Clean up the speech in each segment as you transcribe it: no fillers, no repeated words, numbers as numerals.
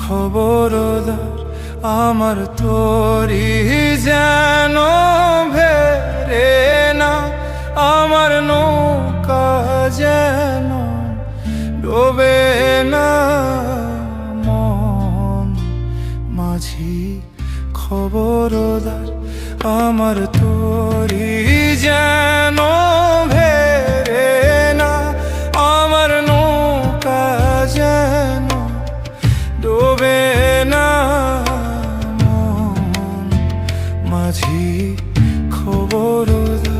খবরদার আমার তোরি যেন ভেরে না, আমার নৌকা যেন ডোবে না। মন মাঝি খবরদার আমার তোরি যেন ভেরে না, আমার নৌকা যেন ডোবে না। মন মাঝি খবরদার।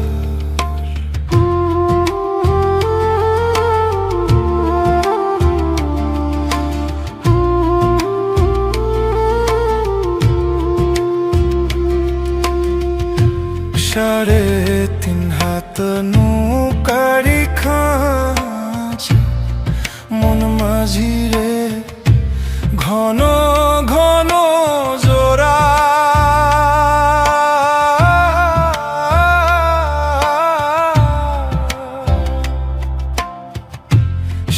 সাড়ে তিন হাত নৌকারি খাঁচা, মন মাঝিরে ঘন ঘন জোড়া।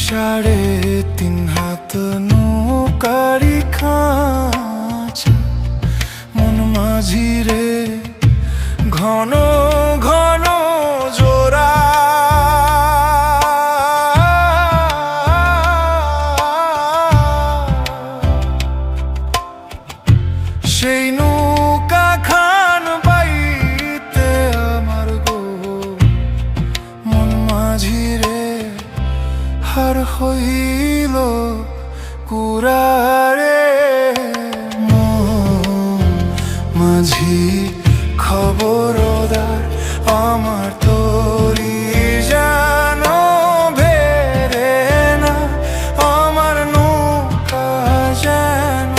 সাড়ে তিন হাত নৌকারি খাঁচা, মন মাঝিরে ঘন ঘন জোড়া। সেই নৌকা খান বাইতে আমার গো মন মাঝিরে হার হইল কুরারে। মন মাঝি খবরদার আমার তোরি যেন ভেরে না, আমার নৌকা যেন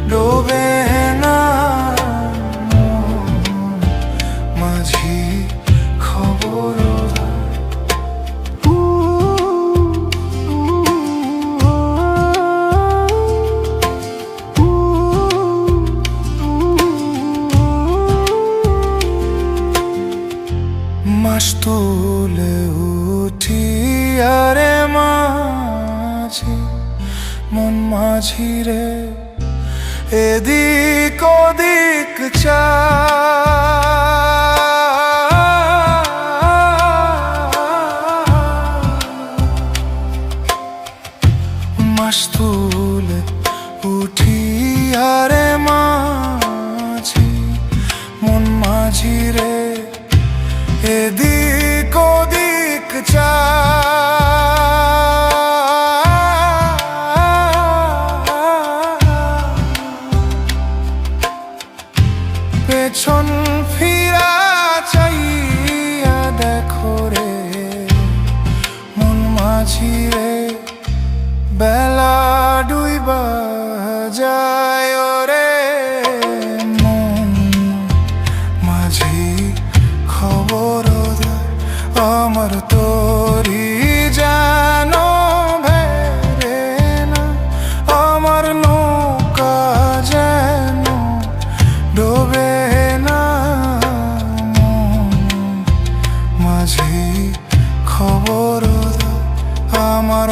ডোবে না। মাঝি খবরদার। মাস তুলে উঠি আরে মাঝি, মন মাঝিরে এদিক ওদিক চা। মাস তুলে উঠি আরে মাঝি, মন মাঝিরে এদিক ওদিক চা। পেছন ফিরা চাইয়া দেখো রে মন মাঝিরে, বেলা ডুইবা যায় রে। মন মাঝি খবরদার আমার তোরি যেন ভেরে না, আমার নৌকা যেন ডোবে না। মন মাঝি খবরদার আমার